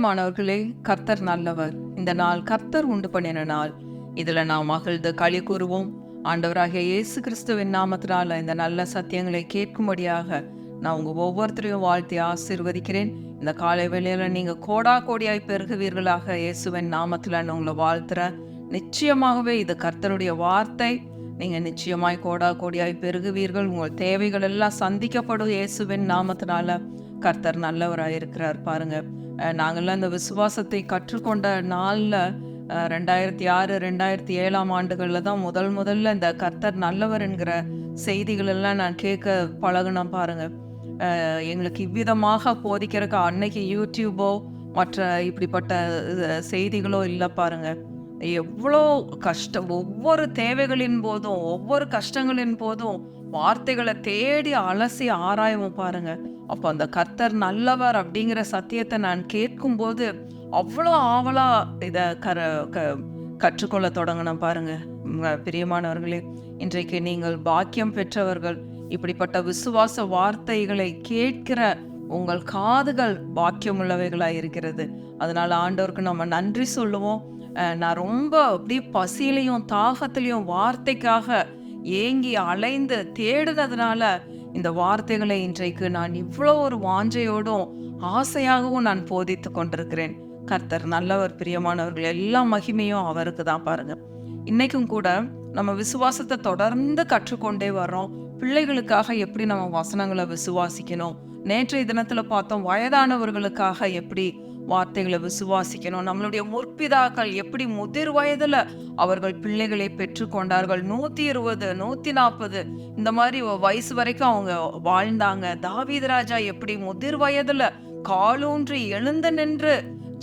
பிரியமானவர்களே, கர்த்தர் நல்லவர். இந்த நாள் கர்த்தர் உண்டு பண்ணின நாள். இதுல நாம் மகிழ்ந்து களி கூறுவோம். ஆண்டவராகிய இயேசு கிறிஸ்துவின் நாமத்தினால இந்த நல்ல சத்தியங்களை கேட்கும்படியாக நான் உங்க ஒவ்வொருத்தரையும் வாழ்த்தி ஆசீர்வதிக்கிறேன். இந்த காலை வேளையில நீங்க கோடா கோடியாய் பெருகுவீர்களாக இயேசுவின் நாமத்துல நான் உங்களை வாழ்த்துறேன். நிச்சயமாகவே இது கர்த்தருடைய வார்த்தை. நீங்க நிச்சயமாய் கோடா கோடியாய் பெருகுவீர்கள். உங்கள் தேவைகள் எல்லாம் சந்திக்கப்படும். இயேசுவின் நாமத்தினால கர்த்தர் நல்லவராயிருக்கிறார். பாருங்க, நாங்கள்லாம் இந்த விசுவாசத்தை கற்றுக்கொண்ட நாளில் 2006 2007 ஆண்டுகளில் தான் முதல்ல இந்த கர்த்தர் நல்லவர் என்கிற செய்திகள் எல்லாம் நான் கேட்க பழகினேன். பாருங்க, எங்களுக்கு இவ்விதமாக போதிக்கிறதுக்கு அன்னைக்கு யூடியூபோ மற்ற இப்படிப்பட்ட செய்திகளோ இல்லை. பாருங்க, எவ்வளோ கஷ்டம். ஒவ்வொரு தேவைகளின் போதும் ஒவ்வொரு கஷ்டங்களின் போதும் வார்த்தைகளை தேடி அலசி ஆராயவும். பாருங்க, அப்போ அந்த கர்த்தர் நல்லவர் அப்படிங்கிற சத்தியத்தை நான் கேட்கும்போது அவ்வளோ ஆவலா இதை கற்றுக்கொள்ள தொடங்கினேன். பாருங்க பிரியமானவர்களே, இன்றைக்கு நீங்கள் பாக்கியம் பெற்றவர்கள். இப்படிப்பட்ட விசுவாச வார்த்தைகளை கேட்கிற உங்கள் காதுகள் பாக்கியம் உள்ளவைகளாக இருக்கிறது. அதனால ஆண்டவருக்கு நம்ம நன்றி சொல்லுவோம். நான் ரொம்ப அப்படியே பசியிலையும் தாகத்திலையும் வார்த்தைக்காக ஏங்கி அலைந்து தேடுனதுனால இந்த வார்த்தைகளை இன்றைக்கு நான் இவ்வளோ ஒரு வாஞ்சையோடும் ஆசையாகவும் நான் போதித்து கொண்டிருக்கிறேன். கர்த்தர் நல்லவர். பிரியமானவர்கள், எல்லா மகிமையும் அவருக்கு தான். பாருங்க, இன்னைக்கும் கூட நம்ம விசுவாசத்தை தொடர்ந்து கற்றுக்கொண்டே வர்றோம். பிள்ளைகளுக்காக எப்படி நம்ம வசனங்களை விசுவாசிக்கணும், நேற்றைய தினத்துல பார்த்தோம் வயதானவர்களுக்காக எப்படி வார்த்தைகளை விசுவாசிக்கணும், நம்மளுடைய முற்பிதாக்கள் எப்படி முதிர் வயதுல அவர்கள் பிள்ளைகளை பெற்று கொண்டார்கள். 120 140 இந்த மாதிரி வயசு வரைக்கும் அவங்க வாழ்ந்தாங்க. தாவீது ராஜா எப்படி முதிர் வயதுல காலூன்றி எழுந்து நின்று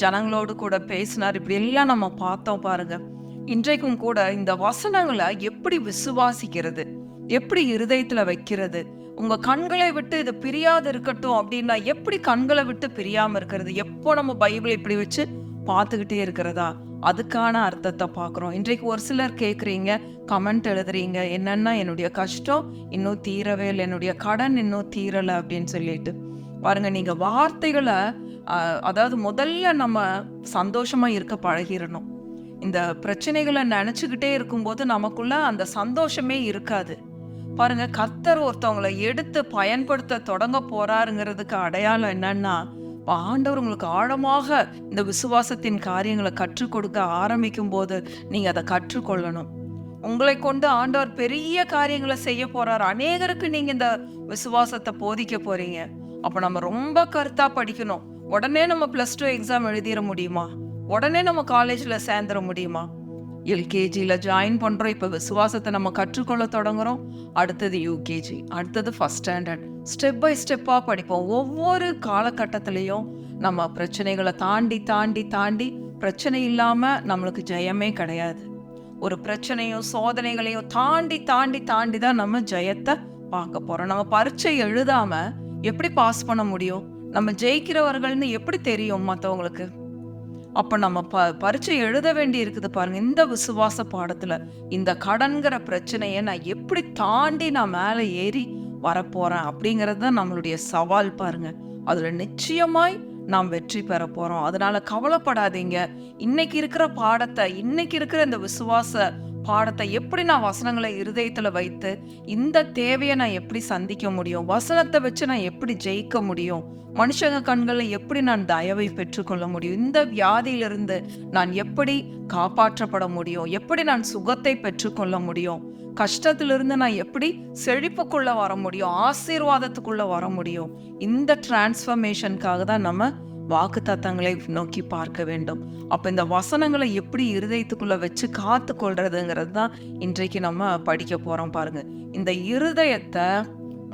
ஜனங்களோடு கூட பேசினார். இப்படி எல்லாம் நம்ம பார்த்தோம். பாருங்க, இன்றைக்கும் கூட இந்த வசனங்களை எப்படி விசுவாசிக்கிறது, எப்படி இருதயத்துல வைக்கிறது, உங்க கண்களை விட்டு இது பிரியாது இருக்கட்டும் அப்படின்னா எப்படி கண்களை விட்டு பிரியாம இருக்கிறது? எப்போ நம்ம பைபிளை இப்படி வச்சு பார்த்துக்கிட்டே இருக்கிறதா? அதுக்கான அர்த்தத்தை பார்க்குறோம். இன்றைக்கு ஒரு சிலர் கேட்குறீங்க, கமெண்ட் எழுதுறீங்க, என்னன்னா என்னுடைய கஷ்டம் இன்னும் தீரவே இல்லை, என்னுடைய கடன் இன்னும் தீரலை அப்படின்னு சொல்லிட்டு. பாருங்க, நீங்க வார்த்தைகளை அதாவது முதல்ல நம்ம சந்தோஷமா இருக்க பழகிடணும். இந்த பிரச்சனைகளை நினைச்சுக்கிட்டே இருக்கும்போது நமக்குள்ள அந்த சந்தோஷமே இருக்காது. பாருங்க, கர்த்தர் ஒருத்தவங்களை எடுத்து பயன்படுத்த தொடங்க போறாருங்கிறதுக்கு அடையாளம் என்னன்னா, ஆண்டவர் உங்களுக்கு ஆழமாக இந்த விசுவாசத்தின் காரியங்களை கற்றுக் கொடுக்க ஆரம்பிக்கும் போது நீங்க அதை கற்றுக்கொள்ளணும். உங்களை கொண்டு ஆண்டவர் பெரிய காரியங்களை செய்ய போறாரு. அநேகருக்கு நீங்க இந்த விசுவாசத்தை போதிக்க போறீங்க. அப்ப நம்ம ரொம்ப கருத்தா படிக்கணும். உடனே நம்ம +2 எக்ஸாம் எழுதிட முடியுமா? உடனே நம்ம காலேஜ்ல சேர்ந்துட முடியுமா? எல்கேஜியில் ஜாயின் பண்ணுறோம். இப்போ விசுவாசத்தை நம்ம கற்றுக்கொள்ள தொடங்குறோம். அடுத்தது யூகேஜி, அடுத்தது ஃபர்ஸ்ட் ஸ்டாண்டர்ட். ஸ்டெப் பை ஸ்டெப்பாக படிப்போம். ஒவ்வொரு காலகட்டத்திலையும் நம்ம பிரச்சனைகளை தாண்டி தாண்டி தாண்டி பிரச்சனை இல்லாமல் நம்மளுக்கு ஜெயமே கிடையாது. ஒரு பிரச்சனையும் சோதனைகளையும் தாண்டி தாண்டி தாண்டி தான் நம்ம ஜெயத்தை பார்க்க போகிறோம். நம்ம பரீட்சை எழுதாமல் எப்படி பாஸ் பண்ண முடியும்? நம்ம ஜெயிக்கிறவர்கள்னு எப்படி தெரியும் மற்றவங்களுக்கு? அப்போ நம்ம பரீட்சை எழுத வேண்டி இருக்குது. பாருங்க, இந்த விசுவாச பாடத்துல இந்த கடன்கிற பிரச்சனையை நான் எப்படி தாண்டி நான் மேலே ஏறி வரப்போறேன் அப்படிங்கிறது தான் நம்மளுடைய சவால். பாருங்க, அதுல நிச்சயமாய் நாம் வெற்றி பெற போறோம். அதனால கவலைப்படாதீங்க. இன்னைக்கு இருக்கிற பாடத்தை, இன்னைக்கு இருக்கிற இந்த விசுவாச பாடத்தை எப்படி நான் வசனங்களை இருதயத்துல வைத்து இந்த தேவையை நான் எப்படி சந்திக்க முடியும், வசனத்தை வச்சு நான் எப்படி ஜெயிக்க முடியும், மனுஷங்க கண்களை எப்படி நான் தயவை பெற்றுக்கொள்ள முடியும், இந்த வியாதியிலிருந்து நான் எப்படி காப்பாற்றப்பட முடியும், எப்படி நான் சுகத்தை பெற்றுக்கொள்ள முடியும், கஷ்டத்திலிருந்து நான் எப்படி செழிப்புக்குள்ள வர முடியும், ஆசீர்வாதத்துக்குள்ள வர முடியும். இந்த டிரான்ஸ்ஃபர்மேஷனுக்காக தான் நம்ம வாக்கு தத்தங்களை நோக்கி பார்க்க வேண்டும். அப்ப இந்த வசனங்களை எப்படி இருதயத்துக்குள்ள வச்சு காத்து கொள்றதுங்கிறது தான் இன்றைக்கு நம்ம படிக்க போறோம். பாருங்க, இந்த இருதயத்தை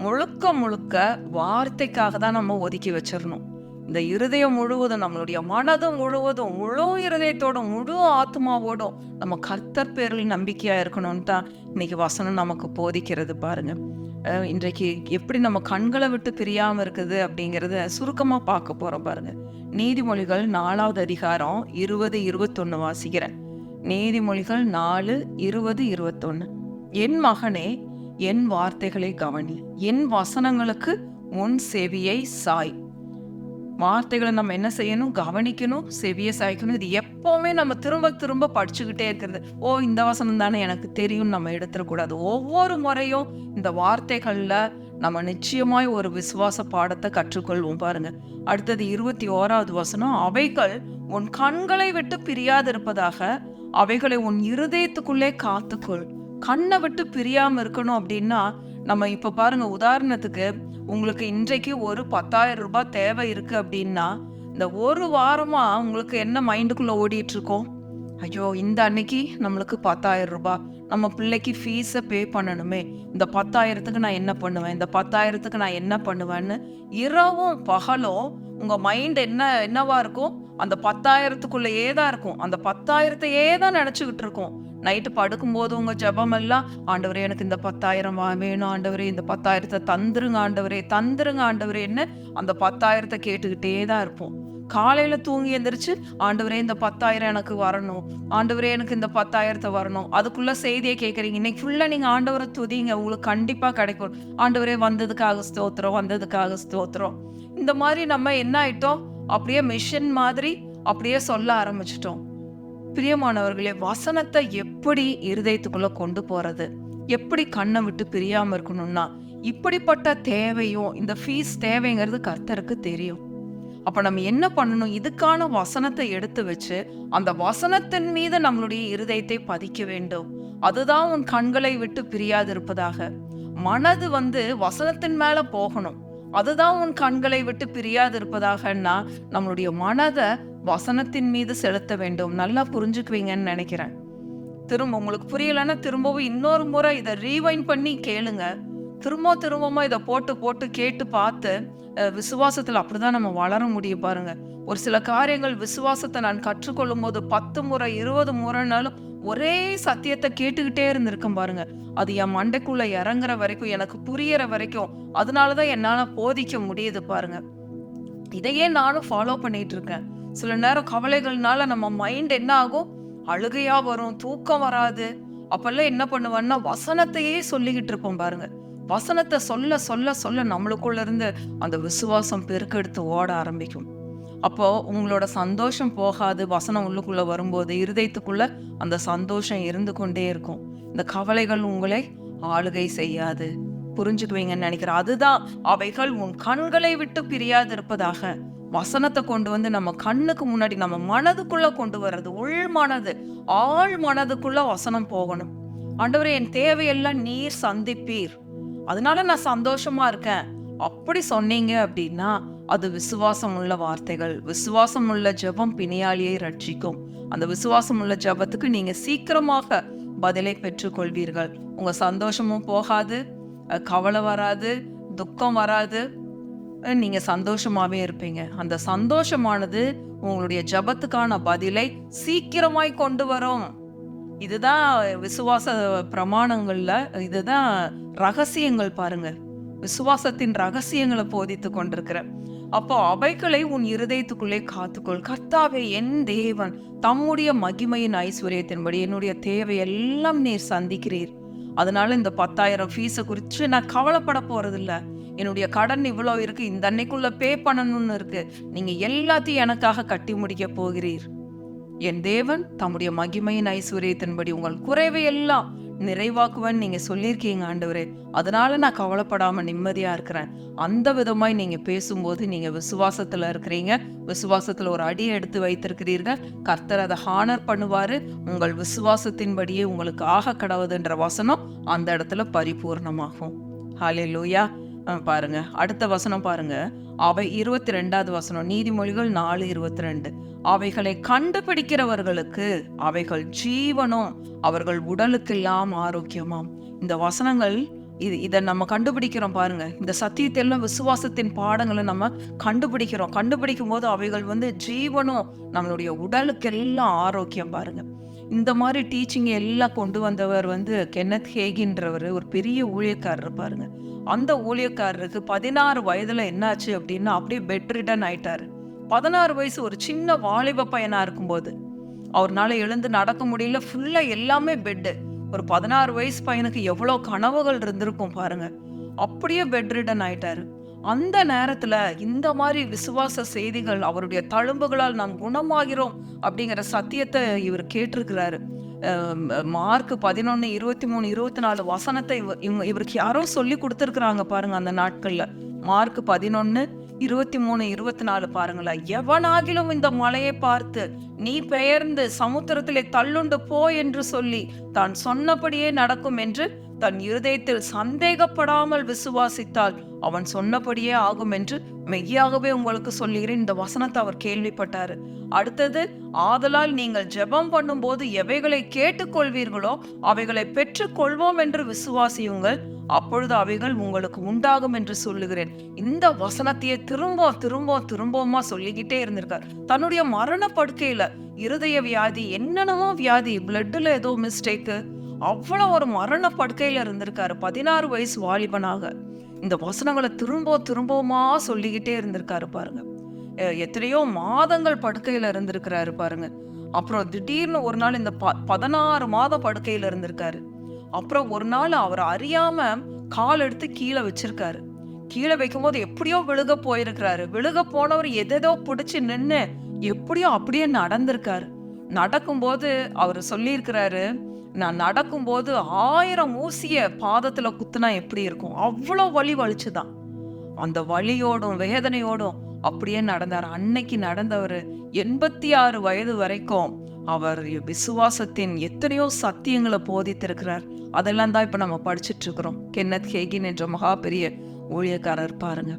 முழுக்க முழுக்க வார்த்தைக்காக தான் நம்ம ஒதுக்கி வச்சிடணும். இந்த இருதயம் முழுவதும், நம்மளுடைய மனதும் முழுவதும், முழு இருதயத்தோடும் முழு ஆத்மாவோடும் நம்ம கர்த்தர் பேரில் நம்பிக்கையா இருக்கணும்னு தான் இன்னைக்கு வசனம் நமக்கு போதிக்கிறது. பாருங்க, இன்றைக்கு எப்படி நம்ம கண்களை விட்டு பிரியாம இருக்குது அப்படிங்கிறத சுருக்கமா பார்க்க போறோம். பாருங்க, நீதிமொழிகள் 4வது அதிகாரம் 20 21 வாசிக்கிறேன். நீதிமொழிகள் 4 20 21. என் மகனே, என் வார்த்தைகளை கவனி, என் வசனங்களுக்கு உன் செவியை சாய். வார்த்தைகளை நம்ம என்ன செய்யணும்? கவனிக்கணும், செவிய சாய்க்கணும். இது எப்பவுமே நம்ம திரும்ப திரும்ப படிச்சுக்கிட்டே இருக்கிறது. இந்த வசனம் தானே எனக்கு தெரியும் நம்ம எடுத்துடக்கூடாது. ஒவ்வொரு முறையும் இந்த வார்த்தைகள்ல நம்ம நிச்சயமாய் ஒரு விசுவாச பாடத்தை கற்றுக்கொள்வோம். பாருங்க, அடுத்தது 21வது வசனம், அவைகள் உன் கண்களை விட்டு பிரியாதிருப்பதாக, அவைகளை உன் இருதயத்துக்குள்ளே காத்துக்கொள். கண்ணை விட்டு பிரியாம இருக்கணும் அப்படின்னா, நம்ம இப்ப பாருங்க, உதாரணத்துக்கு உங்களுக்கு இன்றைக்கு ஒரு 10,000 ரூபாய் தேவை இருக்கு அப்படின்னா, இந்த ஒரு வாரமா உங்களுக்கு என்ன மைண்டுக்குள்ள ஓடிட்டு இருக்கோம்? ஐயோ, இந்த அன்னைக்கு நம்மளுக்கு 10,000 ரூபாய், நம்ம பிள்ளைக்கு ஃபீஸை பே பண்ணணுமே, இந்த 10,000த்துக்கு நான் என்ன பண்ணுவேன், இந்த 10,000த்துக்கு நான் என்ன பண்ணுவேன்னு இரவும் பகலும் உங்க மைண்ட் என்னவா இருக்கும்? அந்த 10,000த்துக்குள்ளேயே தான் இருக்கும். அந்த 10,000த்தையே தான் நினைச்சுக்கிட்டு இருக்கோம். நைட்டு படுக்கும்போது உங்க ஜெபம் எல்லாம், ஆண்டவரே எனக்கு இந்த 10,000 வேணும் ஆண்டவரே, இந்த 10,000த்தை தந்துருங்க ஆண்டவரே, தந்துருங்க ஆண்டவரேன்னு அந்த 10,000த்தை கேட்டுக்கிட்டே தான் இருப்போம். காலையில தூங்கி எந்திரிச்சு, ஆண்டவரே இந்த 10,000 எனக்கு வரணும், ஆண்டவரே எனக்கு இந்த 10,000த்தை வரணும். அதுக்குள்ள செய்தியை கேட்குறீங்க. இன்னைக்கு ஃபுல்லா நீங்க ஆண்டவரை துதிங்க, உங்களுக்கு கண்டிப்பா கிடைக்கும். ஆண்டவரே வந்ததுக்காக ஸ்தோத்திரம், வந்ததுக்காக ஸ்தோத்திரம். இந்த மாதிரி நம்ம என்ன ஆயிட்டோம்? அப்படியே மிஷன் மாதிரி அப்படியே சொல்ல ஆரம்பிச்சிட்டோம். பிரியமானவர்களே, வசனத்தை எப்படி இருதயத்துக்குள்ள கொண்டு போறது, எப்படி கண்ணை விட்டு பிரியாம இருக்கணும்னா, இப்படிப்பட்ட தேவையும் இந்த ஃபீஸ் தேவைங்கிறது கர்த்தருக்கு தெரியும். அப்ப நம்ம என்ன பண்ணணும்? இதுக்கான வசனத்தை எடுத்து வச்சு அந்த வசனத்தின் மீது நம்மளுடைய இருதயத்தை பதிக்க வேண்டும். அதுதான் உன் கண்களை விட்டு பிரியாது இருப்பதாக. மனது வசனத்தின் மேல போகணும். அதுதான் உன் கண்களை விட்டு பிரியாது இருப்பதாகன்னா, நம்மளுடைய மனதை வசனத்தின் மீது செலுத்த வேண்டும். நல்லா புரிஞ்சுக்குவீங்கன்னு நினைக்கிறேன். திரும்ப உங்களுக்கு புரியலன்னா திரும்பவும் இன்னொரு முறை இதை ரீவைண்ட் பண்ணி கேளுங்க. திரும்பமா இதை போட்டு போட்டு கேட்டு பார்த்து விசுவாசத்துல அப்படிதான் நம்ம வளர முடியும். பாருங்க, ஒரு சில காரியங்கள் விசுவாசத்தை நான் கற்றுக்கொள்ளும் போது 10 முறை 20 முறைனாலும் ஒரே சத்தியத்தை கேட்டுக்கிட்டே இருந்திருக்கேன். பாருங்க, அது என் மண்டைக்குள்ள இறங்குற வரைக்கும், எனக்கு புரியற வரைக்கும், அதனாலதான் என்னால போதிக்க முடியுது. பாருங்க, இதையே நானும் ஃபாலோ பண்ணிட்டு இருக்கேன். சில நேரம் கவலைகள்னால நம்ம மைண்ட் என்ன ஆகும்? அழுகையா வரும், தூக்கம் வராது. அப்பெல்லாம் என்ன பண்ணுவேன்னா, வசனத்தையே சொல்லிக்கிட்டு இருப்போம். பாருங்க, வசனத்தை சொல்ல சொல்ல சொல்ல நம்மளுக்குள்ள இருந்து அந்த விசுவாசம் பெருக்கெடுத்து ஓட ஆரம்பிக்கும். அப்போ உங்களோட சந்தோஷம் போகாது. வசனம் உள்ளுக்குள்ள வரும்போது இருதயத்துக்குள்ள அந்த சந்தோஷம் இருந்து கொண்டே இருக்கும். இந்த கவலைகள் உங்களை ஆளுகை செய்யாது. புரிஞ்சுக்குவீங்கன்னு நினைக்கிறேன். அதுதான், அவைகள் உன் கண்களை விட்டு பிரியாது இருப்பதாக. வசனத்தை கொண்டு நம்ம கண்ணுக்கு முன்னாடி நம்ம மனதுக்குள்ள கொண்டு வர்றது. உள் மனது, ஆழ் மனதுக்குள்ள வசனம் போகணும். ஆண்டவரே, என் தேவையெல்லாம் நீர் சந்திப்பீர், அதனால நான் சந்தோஷமா இருக்கேன் அப்படி சொன்னீங்க அப்படின்னா, அது விசுவாசம் உள்ள வார்த்தைகள். விசுவாசம் உள்ள ஜெபம் பிணியாளியை ரட்சிக்கும். அந்த விசுவாசம் உள்ள ஜெபத்துக்கு நீங்க சீக்கிரமாக பதிலை பெற்றுக்கொள்வீர்கள். உங்க சந்தோஷமும் போகாது, கவலை வராது, துக்கம் வராது, நீங்க சந்தோஷமாவே இருப்பீங்க. அந்த சந்தோஷமானது உங்களுடைய ஜெபத்துக்கான பதிலை சீக்கிரமாய் கொண்டு வரும். இதுதான் விசுவாச பிரமாணங்கள்ல, இதுதான் ரகசியங்கள். பாருங்க, விசுவாசத்தின் ரகசியங்களை போதித்து கொண்டிருக்கிறேன். அப்போ அவைகளை உன் இருதயத்துக்குள்ளே காத்துக்கொள். கர்த்தாவே, என் தேவன் தம்முடைய மகிமையின் ஐஸ்வர்யத்தின்படி என்னுடைய தேவையெல்லாம் நீர் சந்திக்கிறீர். அதனால இந்த 10,000 ஃபீஸை குறித்து நான் கவலைப்பட போறதில்ல. என்னுடைய கடன் இவ்வளோ இருக்கு, இந்த அன்னைக்குள்ள பே பண்ணணும்னு இருக்கு. நீங்க எல்லாத்தையும் எனக்காக கட்டி முடிக்க போகிறீர். என் தேவன் தம்முடைய மகிமையின் ஐஸ்வர்யத்தின்படி உங்கள் குறைவை எல்லாம் நிறைவாக்குவன் நீங்க சொல்லியிருக்கீங்க ஆண்டவரே. அதனால நான் கவலைப்படாம நிம்மதியா இருக்கிறேன். அந்த விதமாய் நீங்க பேசும்போது நீங்க விசுவாசத்துல இருக்கிறீங்க. விசுவாசத்துல ஒரு அடியை எடுத்து வைத்திருக்கிறீர்கள். கர்த்தர் அதை ஹானர் பண்ணுவாரு. உங்கள் விசுவாசத்தின்படியே உங்களுக்கு ஆக கடவுதுன்ற வசனம் அந்த இடத்துல பரிபூர்ணமாகும். ஹல்லேலூயா. பாருங்க, அடுத்த வசனம் பாருங்க. அவை 22வது வசனம், நீதிமொழிகள் 4:22. அவைகளை கண்டுபிடிக்கிறவர்களுக்கு அவைகள் ஜீவனும் அவர்கள் உடலுக்கெல்லாம் ஆரோக்கியமாம். இந்த வசனங்கள் இதை நம்ம கண்டுபிடிக்கிறோம். பாருங்க, இந்த சத்தியத்தை எல்லாம் விசுவாசத்தின் பாடங்களை நம்ம கண்டுபிடிக்கிறோம். கண்டுபிடிக்கும் போது அவைகள் ஜீவனும் நம்மளுடைய உடலுக்கெல்லாம் ஆரோக்கியம். பாருங்க, இந்த மாதிரி டீச்சிங் எல்லாம் கொண்டு வந்தவர் கென்னத் ஹேகின்றவர், ஒரு பெரிய ஊழியக்காரர். பாருங்க, அந்த ஊழியக்காரருக்கு 16 வயதுல என்னாச்சு அப்படின்னா, அப்படியே பெட் ரிடன் ஆயிட்டாரு. 16 வயசு, ஒரு சின்ன வாலிப பையனா இருக்கும்போது அவர்னால எழுந்து நடக்க முடியல. ஃபுல்லா எல்லாமே பெட்டு. ஒரு 16 வயசு பையனுக்கு எவ்வளவு கனவுகள் இருந்திருக்கும் பாருங்க. அப்படியே பெட் ரிடன் ஆயிட்டாரு. அந்த நேரத்துல இந்த மாதிரி விசுவாச செய்திகள், அவருடைய தழும்புகளால் நாம் குணமாகிறோம் அப்படிங்கிற சத்தியத்தை இவர் கேட்டிருக்கிறாரு. மார்க் 11, 23, 24 வசனத்தை இவருக்கு யாரோ சொல்லி கொடுத்துருக்குறாங்க பாருங்க. அந்த நாட்கள்ல மார்க் 11, 23, 24 பாருங்களேன். எவனாகிலும் இந்த மலையை பார்த்து நீ பெயர்ந்து சமுத்திரத்திலே தள்ளுண்டு போ என்று சொல்லி தான் சொன்னபடியே நடக்கும் என்று தன் இருதயத்தில் சந்தேகப்படாமல் விசுவாசித்தால் அவன் சொன்னபடியே ஆகும் என்று மெய்யாகவே உங்களுக்கு சொல்லுகிறேன். இந்த வசனத்தை அவர் கேள்விப்பட்டாரு. அடுத்தது, ஆதலால் நீங்கள் ஜெபம் பண்ணும்போது எவைகளை கேட்டுக்கொள்வீர்களோ அவைகளை பெற்றுக் கொள்வோம் என்று விசுவாசியுங்கள், அப்பொழுது அவைகள் உங்களுக்கு உண்டாகும் என்று சொல்லுகிறேன். இந்த வசனத்தையே திரும்பமா சொல்லிக்கிட்டே இருந்திருக்கார். தன்னுடைய மரண படுக்கையில இருதய வியாதி, என்னென்னமோ வியாதி, பிளட்ல ஏதோ மிஸ்டேக்கு, அவ்வளவு ஒரு மரண படுக்கையில இருந்திருக்காரு. 16 வயசு வாலிபனாக இந்த வசனங்களை திரும்பவுமா சொல்லிக்கிட்டே இருந்திருக்காரு பாருங்க. எத்தனையோ மாதங்கள் படுக்கையில இருந்திருக்கிறாரு பாருங்க. அப்புறம் திடீர்னு ஒரு நாள் இந்த 16 மாத படுக்கையில இருந்திருக்காரு. அப்புறம் ஒரு நாள் அவர் அறியாம கால் எடுத்து கீழே வச்சிருக்காரு. கீழே வைக்கும் போது எப்படியோ விழுக போயிருக்கிறாரு. விழுக போனவர் எதோ பிடிச்சு நின்று எப்படியோ அப்படியே நடந்திருக்காரு. நடக்கும்போது அவர் சொல்லியிருக்கிறாரு, நான் நடக்கும்போது 1000 ஊசிய பாதத்துல குத்துனா எப்படி இருக்கும், அவ்வளோ வலி வலிச்சுதான். அந்த வலியோடும் வேதனையோடும் அப்படியே நடந்தார். அன்னைக்கு நடந்தவர் 86 வயது வரைக்கும் அவர் விசுவாசத்தின் எத்தனையோ சத்தியங்களை போதித்திருக்கிறார். அதெல்லாம் தான் இப்ப நம்ம படிச்சுட்டு இருக்கிறோம். கென்னத் ஹேகின் என்ற மகா பெரிய ஊழியக்காரர் பாருங்க.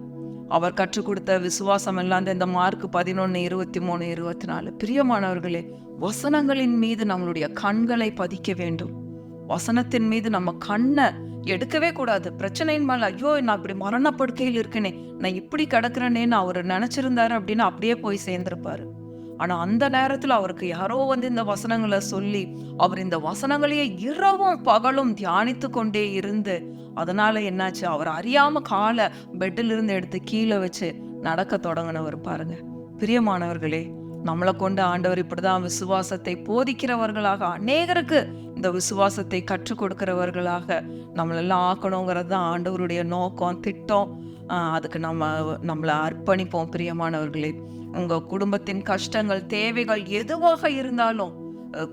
அவர் கற்றுக் கொடுத்த விசுவாசம் எல்லாம் இந்த மார்க் 11, 23, 24. பிரியமானவர்களே, வசனங்களின் மீது நம்மளுடைய கண்களை பதிக்க வேண்டும். வசனத்தின் மீது நம்ம கண்ணை எடுக்கவே கூடாது. பிரச்சனையின் மேல, ஐயோ நான் இப்படி மரணப்படுக்கையில் இருக்கேனே, நான் இப்படி கிடக்குறேனேன்னு அவர் நினைச்சிருந்தாரு அப்படின்னா அப்படியே போய் சேர்ந்திருப்பாரு. ஆனா அந்த நேரத்துல அவருக்கு யாரோ இந்த வசனங்களை சொல்லி அவர் இந்த வசனங்களையே இரவும் பகலும் தியானித்து கொண்டே இருந்து, அதனால என்னாச்சு, அவர் அறியாம காலை பெட்டில் இருந்து எடுத்து கீழே வச்சு நடக்க தொடங்கினவர் பாருங்க. பிரியமானவர்களே, நம்மளை கொண்டு ஆண்டவர் இப்படிதான் விசுவாசத்தை போதிக்கிறவர்களாக, அநேகருக்கு இந்த விசுவாசத்தை கற்றுக் கொடுக்கிறவர்களாக நம்மளெல்லாம் ஆக்கணுங்கிறது தான் ஆண்டவருடைய நோக்கம், திட்டம். அதுக்கு நம்மளை அர்ப்பணிப்போம். பிரியமானவர்களே, உங்க குடும்பத்தின் கஷ்டங்கள், தேவைகள் எதுவாக இருந்தாலும்,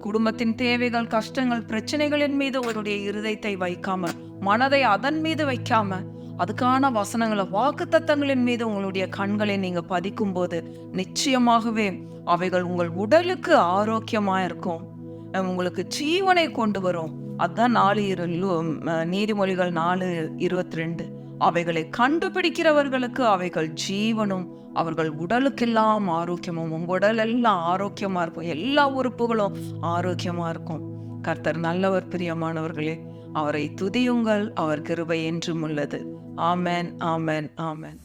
குடும்பத்தின் தேவைகள், கஷ்டங்கள், பிரச்சனைகளின் மீது உங்களுடைய இருதயத்தை வைக்காம, மனதை அதன் மீது வைக்காம, அதுக்கான வசனங்களை, வாக்குத்தத்தங்களின் மீது உங்களுடைய கண்களை நீங்க பதிக்கும் போது நிச்சயமாகவே அவைகள் உங்கள் உடலுக்கு ஆரோக்கியமா இருக்கும், உங்களுக்கு ஜீவனை கொண்டு வரும். அதுதான் நீதிமொழிகள் 4:22. அவைகளை கண்டுபிடிக்கிறவர்களுக்கு அவைகள் ஜீவனும் அவர்கள் உடலுக்கெல்லாம் ஆரோக்கியமும். உங்க உடல் எல்லாம் ஆரோக்கியமா இருக்கும், எல்லா உறுப்புகளும் ஆரோக்கியமா இருக்கும். கர்த்தர் நல்லவர். பிரியமானவர்களே, அவரை துதியுங்கள், அவர் கிருபை என்றும் உள்ளது. ஆமென், ஆமென், ஆமென்.